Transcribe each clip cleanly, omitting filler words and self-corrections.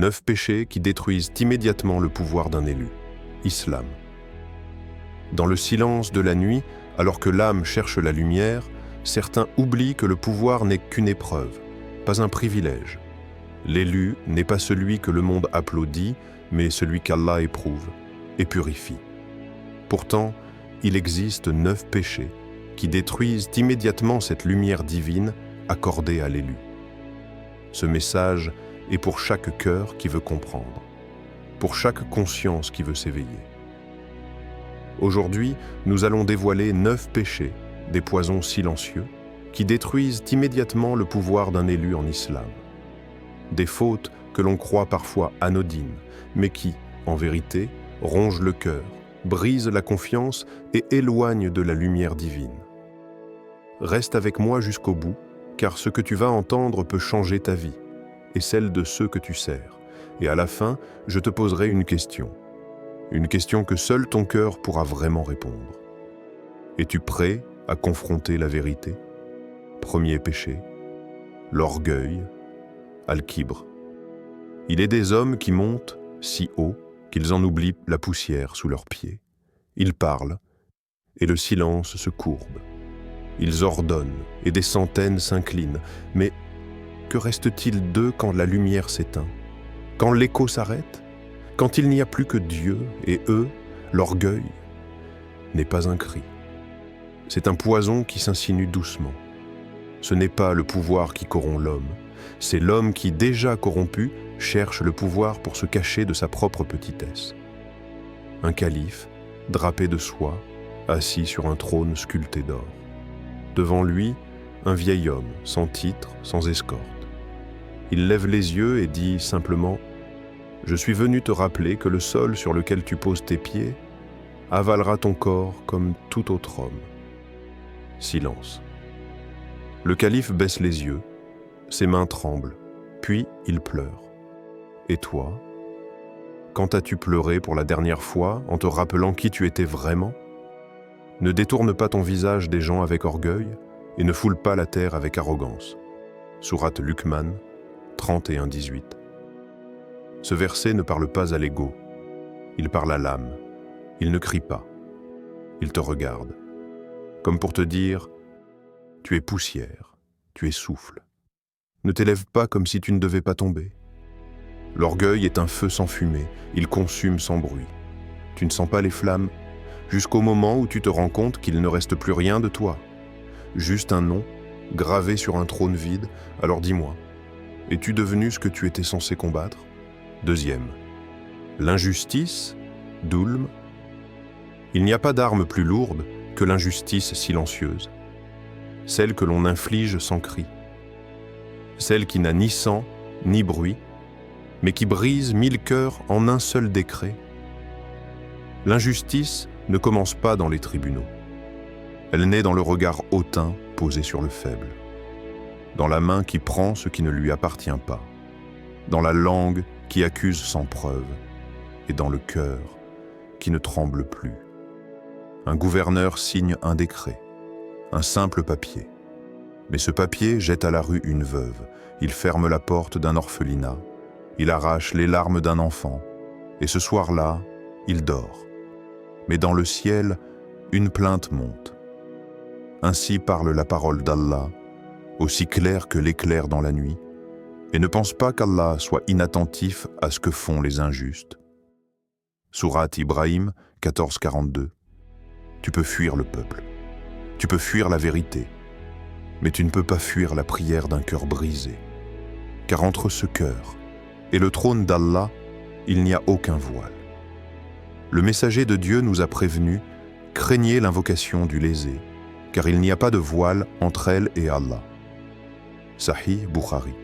9 péchés qui détruisent immédiatement le pouvoir d'un élu. Islam. Dans le silence de la nuit, alors que l'âme cherche la lumière, certains oublient que le pouvoir n'est qu'une épreuve, pas un privilège. L'élu n'est pas celui que le monde applaudit, mais celui qu'Allah éprouve et purifie. Pourtant, il existe 9 péchés qui détruisent immédiatement cette lumière divine accordée à l'élu. Ce message est pour chaque cœur qui veut comprendre, pour chaque conscience qui veut s'éveiller. Aujourd'hui, nous allons dévoiler 9 péchés, des poisons silencieux, qui détruisent immédiatement le pouvoir d'un élu en islam. Des fautes que l'on croit parfois anodines, mais qui, en vérité, rongent le cœur, brisent la confiance et éloignent de la lumière divine. Reste avec moi jusqu'au bout, car ce que tu vas entendre peut changer ta vie et celle de ceux que tu sers. Et à la fin, je te poserai une question que seul ton cœur pourra vraiment répondre. Es-tu prêt à confronter la vérité? Premier péché, l'orgueil, Al-Kibr. Il est des hommes qui montent si haut qu'ils en oublient la poussière sous leurs pieds. Ils parlent, et le silence se courbe. Ils ordonnent, et des centaines s'inclinent. Mais que reste-t-il d'eux quand la lumière s'éteint? Quand l'écho s'arrête? Quand il n'y a plus que Dieu et eux, l'orgueil n'est pas un cri. C'est un poison qui s'insinue doucement. Ce n'est pas le pouvoir qui corrompt l'homme, c'est l'homme qui, déjà corrompu, cherche le pouvoir pour se cacher de sa propre petitesse. Un calife, drapé de soie, assis sur un trône sculpté d'or. Devant lui, un vieil homme, sans titre, sans escorte. Il lève les yeux et dit simplement « Je suis venu te rappeler que le sol sur lequel tu poses tes pieds avalera ton corps comme tout autre homme. » Silence. Le calife baisse les yeux, ses mains tremblent, puis il pleure. Et toi, quand as-tu pleuré pour la dernière fois en te rappelant qui tu étais vraiment? Ne détourne pas ton visage des gens avec orgueil et ne foule pas la terre avec arrogance. Sourate Luqman 31-18. Ce verset ne parle pas à l'ego, il parle à l'âme. Il ne crie pas, il te regarde, comme pour te dire « Tu es poussière, tu es souffle. Ne t'élève pas comme si tu ne devais pas tomber. » L'orgueil est un feu sans fumée, il consume sans bruit. Tu ne sens pas les flammes jusqu'au moment où tu te rends compte qu'il ne reste plus rien de toi. Juste un nom, gravé sur un trône vide. Alors dis-moi, es-tu devenu ce que tu étais censé combattre? Deuxième, l'injustice, Dhulm. Il n'y a pas d'arme plus lourde que l'injustice silencieuse, celle que l'on inflige sans cri, celle qui n'a ni sang ni bruit, mais qui brise 1000 cœurs en un seul décret. L'injustice ne commence pas dans les tribunaux. Elle naît dans le regard hautain posé sur le faible, dans la main qui prend ce qui ne lui appartient pas, dans la langue qui accuse sans preuve, et dans le cœur qui ne tremble plus. Un gouverneur signe un décret, un simple papier. Mais ce papier jette à la rue une veuve, il ferme la porte d'un orphelinat, il arrache les larmes d'un enfant, et ce soir-là, il dort. Mais dans le ciel, une plainte monte. Ainsi parle la parole d'Allah, aussi claire que l'éclair dans la nuit, et ne pense pas qu'Allah soit inattentif à ce que font les injustes. Sourate Ibrahim 14-42. Tu peux fuir le peuple, tu peux fuir la vérité, mais tu ne peux pas fuir la prière d'un cœur brisé. Car entre ce cœur et le trône d'Allah, il n'y a aucun voile. Le messager de Dieu nous a prévenus, craignez l'invocation du lésé, car il n'y a pas de voile entre elle et Allah. Sahih Bukhari.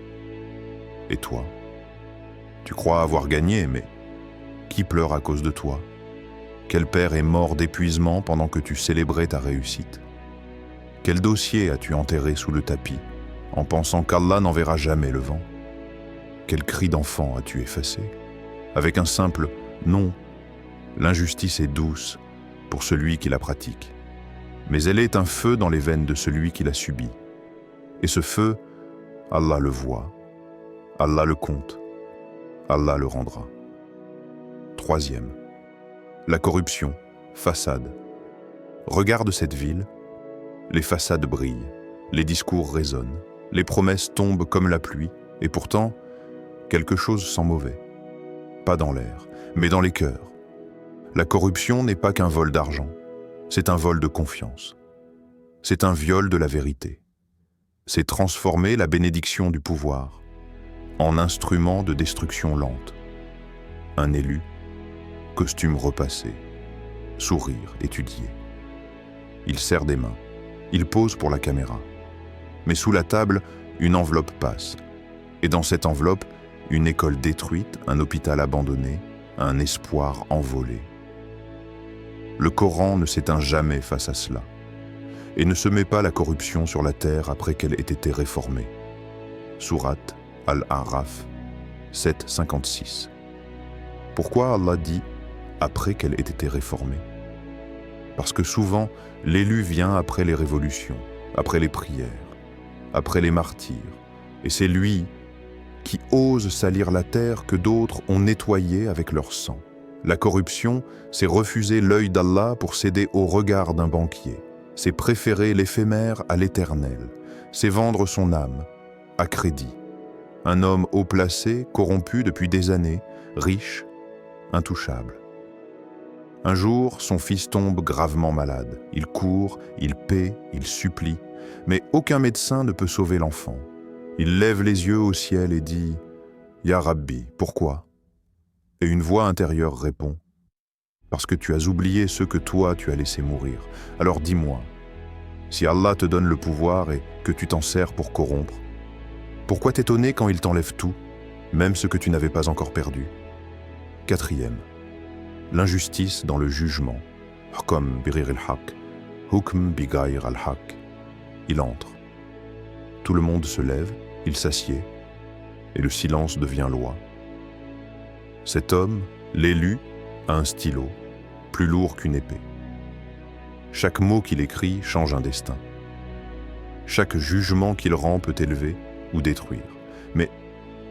Et toi? Tu crois avoir gagné, mais qui pleure à cause de toi? Quel père est mort d'épuisement pendant que tu célébrais ta réussite? Quel dossier as-tu enterré sous le tapis, en pensant qu'Allah n'enverra jamais le vent? Quel cri d'enfant as-tu effacé, avec un simple « non ». L'injustice est douce pour celui qui la pratique, mais elle est un feu dans les veines de celui qui la subit. Et ce feu, Allah le voit, Allah le compte, Allah le rendra. Troisième, la corruption, façade. Regarde cette ville, les façades brillent, les discours résonnent, les promesses tombent comme la pluie, et pourtant, quelque chose sent mauvais. Pas dans l'air, mais dans les cœurs. La corruption n'est pas qu'un vol d'argent, c'est un vol de confiance. C'est un viol de la vérité. C'est transformer la bénédiction du pouvoir en instrument de destruction lente. Un élu, costume repassé, sourire étudié. Il serre des mains, il pose pour la caméra. Mais sous la table, une enveloppe passe. Et dans cette enveloppe, une école détruite, un hôpital abandonné, un espoir envolé. Le Coran ne s'éteint jamais face à cela et ne se met pas la corruption sur la terre après qu'elle ait été réformée. Sourate Al-A'raf 7,56. Pourquoi Allah dit « après qu'elle ait été réformée » ? Parce que souvent, l'élu vient après les révolutions, après les prières, après les martyrs, et c'est lui qui ose salir la terre que d'autres ont nettoyée avec leur sang. La corruption, c'est refuser l'œil d'Allah pour céder au regard d'un banquier. C'est préférer l'éphémère à l'éternel. C'est vendre son âme à crédit. Un homme haut placé, corrompu depuis des années, riche, intouchable. Un jour, son fils tombe gravement malade. Il court, il paie, il supplie, mais aucun médecin ne peut sauver l'enfant. Il lève les yeux au ciel et dit « Ya Rabbi, pourquoi ?» Et une voix intérieure répond « Parce que tu as oublié ceux que toi tu as laissés mourir. Alors dis-moi, si Allah te donne le pouvoir et que tu t'en sers pour corrompre, pourquoi t'étonner quand il t'enlève tout, même ce que tu n'avais pas encore perdu ?» Quatrième, l'injustice dans le jugement. Hukm bighayr al-haq, hukm bighayr al-haq. Il entre. Tout le monde se lève, il s'assied, et le silence devient loi. Cet homme, l'élu, a un stylo, plus lourd qu'une épée. Chaque mot qu'il écrit change un destin. Chaque jugement qu'il rend peut élever ou détruire. Mais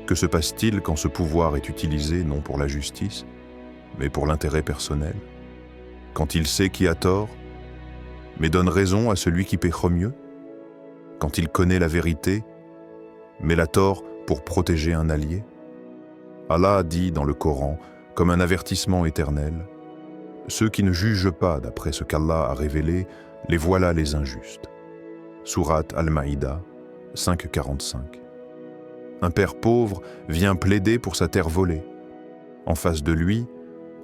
que se passe-t-il quand ce pouvoir est utilisé non pour la justice, mais pour l'intérêt personnel? Quand il sait qui a tort, mais donne raison à celui qui péche mieux? Quand il connaît la vérité, mais l'a tort pour protéger un allié? Allah dit dans le Coran, comme un avertissement éternel, « Ceux qui ne jugent pas d'après ce qu'Allah a révélé, les voilà les injustes. » Sourate Al-Maïda 5,45. Un père pauvre vient plaider pour sa terre volée. En face de lui,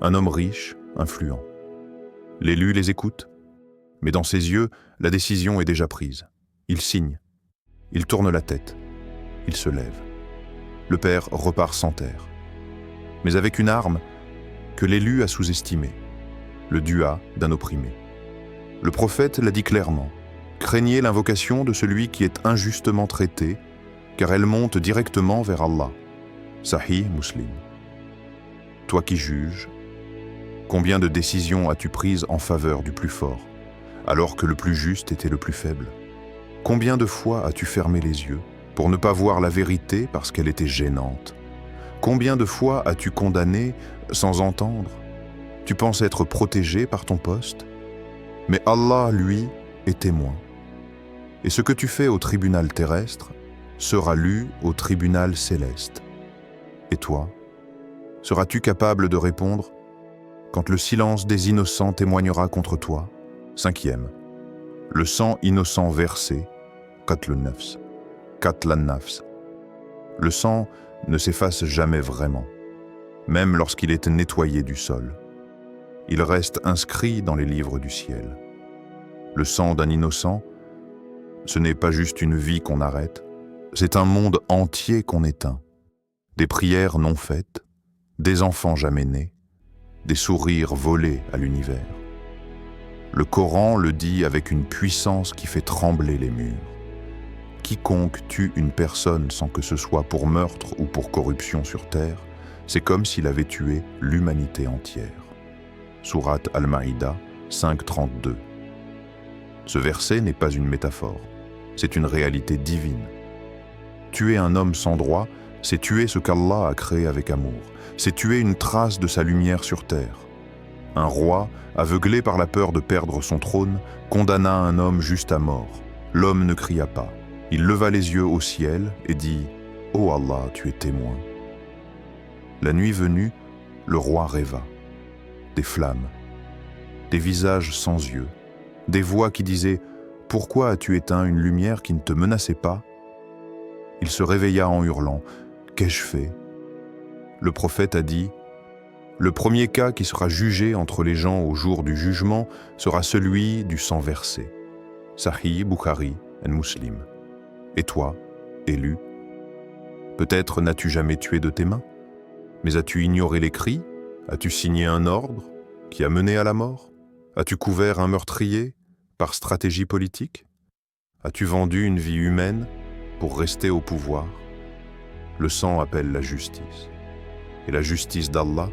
un homme riche, influent. L'élu les écoute, mais dans ses yeux, la décision est déjà prise. Il signe, il tourne la tête, il se lève. Le père repart sans terre, mais avec une arme que l'élu a sous-estimée, le dua d'un opprimé. Le prophète l'a dit clairement, craignez l'invocation de celui qui est injustement traité, car elle monte directement vers Allah. Sahih Muslim. Toi qui juges, combien de décisions as-tu prises en faveur du plus fort, alors que le plus juste était le plus faible? Combien de fois as-tu fermé les yeux pour ne pas voir la vérité parce qu'elle était gênante? Combien de fois as-tu condamné sans entendre? Tu penses être protégé par ton poste? Mais Allah, lui, est témoin. Et ce que tu fais au tribunal terrestre sera lu au tribunal céleste. Et toi, seras-tu capable de répondre quand le silence des innocents témoignera contre toi? Cinquième, le sang innocent versé, qatl an-nafs, qatl an-nafs. Le sang ne s'efface jamais vraiment, même lorsqu'il est nettoyé du sol. Il reste inscrit dans les livres du ciel. Le sang d'un innocent, ce n'est pas juste une vie qu'on arrête, c'est un monde entier qu'on éteint. Des prières non faites, des enfants jamais nés, des sourires volés à l'univers. Le Coran le dit avec une puissance qui fait trembler les murs. Quiconque tue une personne sans que ce soit pour meurtre ou pour corruption sur terre, c'est comme s'il avait tué l'humanité entière. Sourate Al-Maïda 5,32. Ce verset n'est pas une métaphore, c'est une réalité divine. Tuer un homme sans droit c'est tuer ce qu'Allah a créé avec amour, c'est tuer une trace de sa lumière sur terre. Un roi, aveuglé par la peur de perdre son trône, condamna un homme juste à mort. L'homme ne cria pas. Il leva les yeux au ciel et dit « Ô Allah, tu es témoin ». La nuit venue, le roi rêva. Des flammes, des visages sans yeux, des voix qui disaient « Pourquoi as-tu éteint une lumière qui ne te menaçait pas ?» Il se réveilla en hurlant « Qu'ai-je fait ?» Le prophète a dit « Le premier cas qui sera jugé entre les gens au jour du jugement sera celui du sang versé. » Sahih Bukhari et Muslim. Et toi, élu, peut-être n'as-tu jamais tué de tes mains, mais as-tu ignoré les cris? As-tu signé un ordre qui a mené à la mort? As-tu couvert un meurtrier par stratégie politique? As-tu vendu une vie humaine pour rester au pouvoir? Le sang appelle la justice. Et la justice d'Allah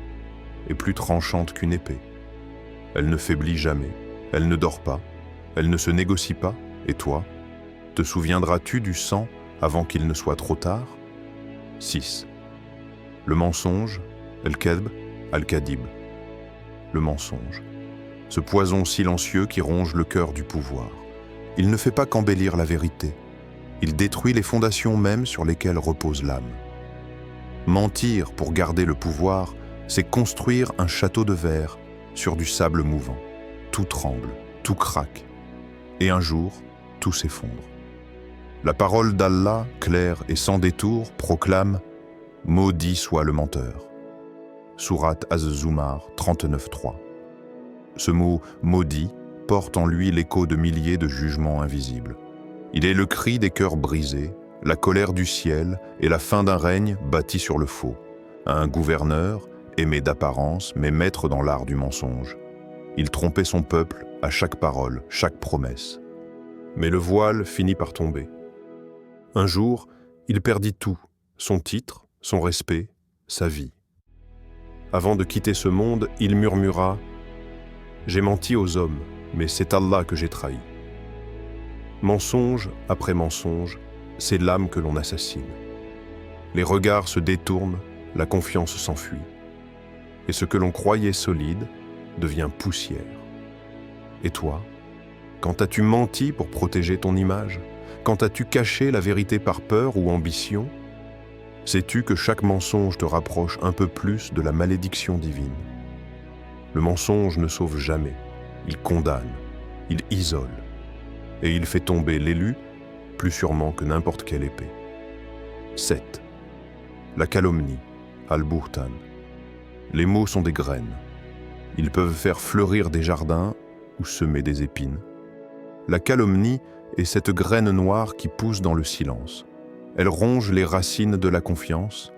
est plus tranchante qu'une épée. Elle ne faiblit jamais, elle ne dort pas, elle ne se négocie pas, et toi, te souviendras-tu du sang avant qu'il ne soit trop tard? 6. Le mensonge, al-kadhb, al-kadhib. Le mensonge, ce poison silencieux qui ronge le cœur du pouvoir. Il ne fait pas qu'embellir la vérité, il détruit les fondations mêmes sur lesquelles repose l'âme. Mentir pour garder le pouvoir, c'est construire un château de verre sur du sable mouvant. Tout tremble, tout craque, et un jour, tout s'effondre. La parole d'Allah, claire et sans détour, proclame « Maudit soit le menteur ». Sourate Az-Zumar 39.3. Ce mot « maudit » porte en lui l'écho de milliers de jugements invisibles. Il est le cri des cœurs brisés, la colère du ciel et la fin d'un règne bâti sur le faux. Un gouverneur, aimé d'apparence, mais maître dans l'art du mensonge. Il trompait son peuple à chaque parole, chaque promesse. Mais le voile finit par tomber. Un jour, il perdit tout, son titre, son respect, sa vie. Avant de quitter ce monde, il murmura « J'ai menti aux hommes, mais c'est Allah que j'ai trahi. » Mensonge après mensonge, c'est l'âme que l'on assassine. Les regards se détournent, la confiance s'enfuit. Et ce que l'on croyait solide devient poussière. Et toi, quand as-tu menti pour protéger ton image? Quand as-tu caché la vérité par peur ou ambition? Sais-tu que chaque mensonge te rapproche un peu plus de la malédiction divine? Le mensonge ne sauve jamais, il condamne, il isole, et il fait tomber l'élu plus sûrement que n'importe quelle épée. 7. La calomnie, al-Buhtan. Les mots sont des graines. Ils peuvent faire fleurir des jardins ou semer des épines. La calomnie est cette graine noire qui pousse dans le silence. Elle ronge les racines de la confiance,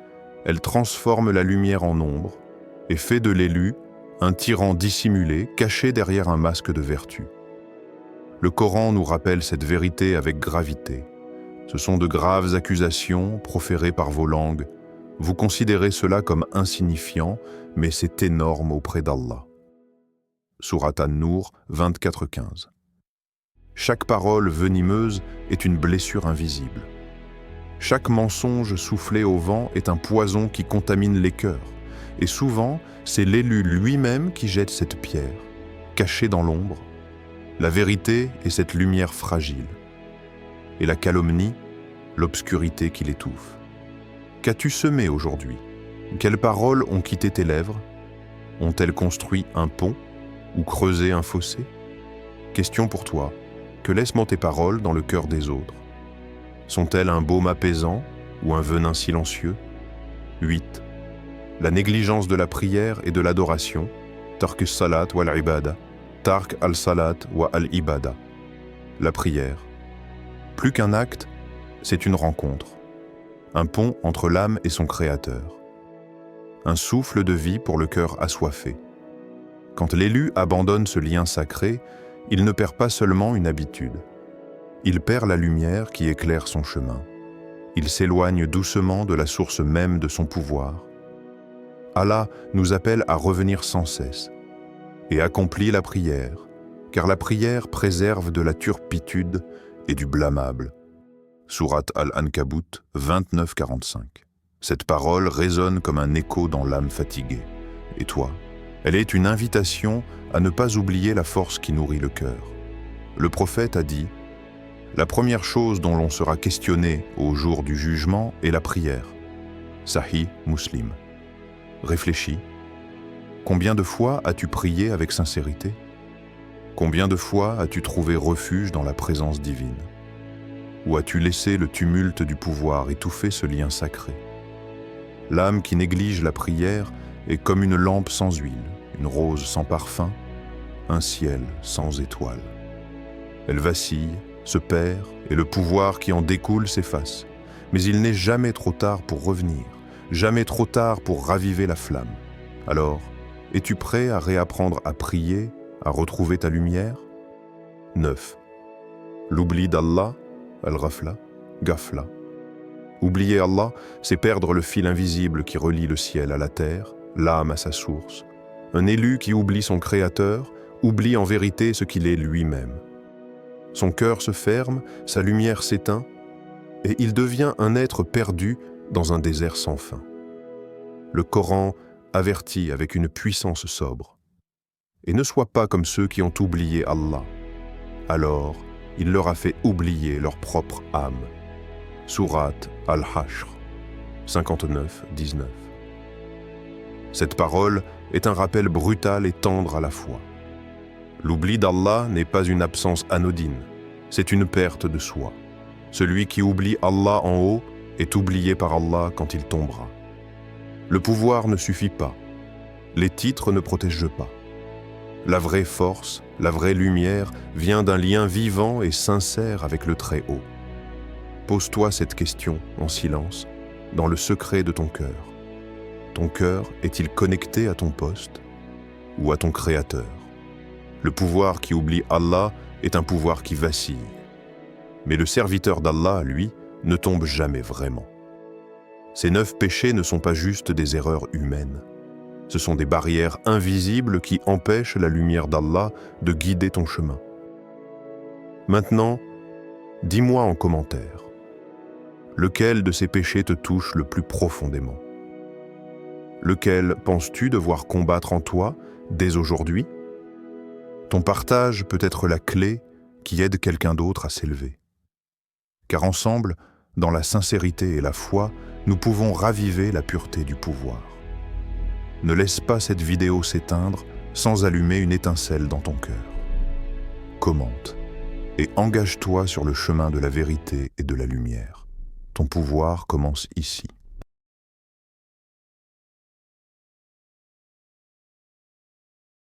elle transforme la lumière en ombre et fait de l'élu un tyran dissimulé, caché derrière un masque de vertu. Le Coran nous rappelle cette vérité avec gravité. Ce sont de graves accusations proférées par vos langues. Vous considérez cela comme insignifiant, mais c'est énorme auprès d'Allah. Sourate An-Nur 24-15. Chaque parole venimeuse est une blessure invisible. Chaque mensonge soufflé au vent est un poison qui contamine les cœurs. Et souvent, c'est l'élu lui-même qui jette cette pierre, cachée dans l'ombre. La vérité est cette lumière fragile. Et la calomnie, l'obscurité qui l'étouffe. Qu'as-tu semé aujourd'hui? Quelles paroles ont quitté tes lèvres? Ont-elles construit un pont ou creusé un fossé? Question pour toi, que laissent tes paroles dans le cœur des autres? Sont-elles un baume apaisant ou un venin silencieux? 8. La négligence de la prière et de l'adoration, tark as-salat wa al-ibada, tark al-salat wa al-ibada. La prière. Plus qu'un acte, c'est une rencontre, un pont entre l'âme et son Créateur, un souffle de vie pour le cœur assoiffé. Quand l'élu abandonne ce lien sacré, il ne perd pas seulement une habitude. Il perd la lumière qui éclaire son chemin. Il s'éloigne doucement de la source même de son pouvoir. Allah nous appelle à revenir sans cesse et accomplit la prière, car la prière préserve de la turpitude et du blâmable. Sourate Al-Ankabut 29-45. Cette parole résonne comme un écho dans l'âme fatiguée. Et toi, elle est une invitation à ne pas oublier la force qui nourrit le cœur. Le prophète a dit « La première chose dont l'on sera questionné au jour du jugement est la prière. » Sahih Muslim. Réfléchis. Combien de fois as-tu prié avec sincérité? Combien de fois as-tu trouvé refuge dans la présence divine? Ou as-tu laissé le tumulte du pouvoir étouffer ce lien sacré? L'âme qui néglige la prière est comme une lampe sans huile, une rose sans parfum, un ciel sans étoiles. Elle vacille, se perd, et le pouvoir qui en découle s'efface. Mais il n'est jamais trop tard pour revenir, jamais trop tard pour raviver la flamme. Alors, es-tu prêt à réapprendre à prier, à retrouver ta lumière? 9. L'oubli d'Allah, al-ghafla, gafla. Oublier Allah, c'est perdre le fil invisible qui relie le ciel à la terre, l'âme à sa source. Un élu qui oublie son Créateur, oublie en vérité ce qu'il est lui-même. Son cœur se ferme, sa lumière s'éteint, et il devient un être perdu dans un désert sans fin. Le Coran avertit avec une puissance sobre. Et ne sois pas comme ceux qui ont oublié Allah. Alors, il leur a fait oublier leur propre âme. Sourate Al-Hashr, 59-19. Cette parole est un rappel brutal et tendre à la fois. L'oubli d'Allah n'est pas une absence anodine, c'est une perte de soi. Celui qui oublie Allah en haut est oublié par Allah quand il tombera. Le pouvoir ne suffit pas. Les titres ne protègent pas. La vraie force, la vraie lumière vient d'un lien vivant et sincère avec le Très-Haut. Pose-toi cette question en silence, dans le secret de ton cœur. Ton cœur est-il connecté à ton poste ou à ton Créateur? Le pouvoir qui oublie Allah est un pouvoir qui vacille. Mais le serviteur d'Allah, lui, ne tombe jamais vraiment. Ces 9 péchés ne sont pas juste des erreurs humaines. Ce sont des barrières invisibles qui empêchent la lumière d'Allah de guider ton chemin. Maintenant, dis-moi en commentaire, lequel de ces péchés te touche le plus profondément? Lequel penses-tu devoir combattre en toi dès aujourd'hui? Ton partage peut être la clé qui aide quelqu'un d'autre à s'élever. Car ensemble, dans la sincérité et la foi, nous pouvons raviver la pureté du pouvoir. Ne laisse pas cette vidéo s'éteindre sans allumer une étincelle dans ton cœur. Commente et engage-toi sur le chemin de la vérité et de la lumière. Ton pouvoir commence ici.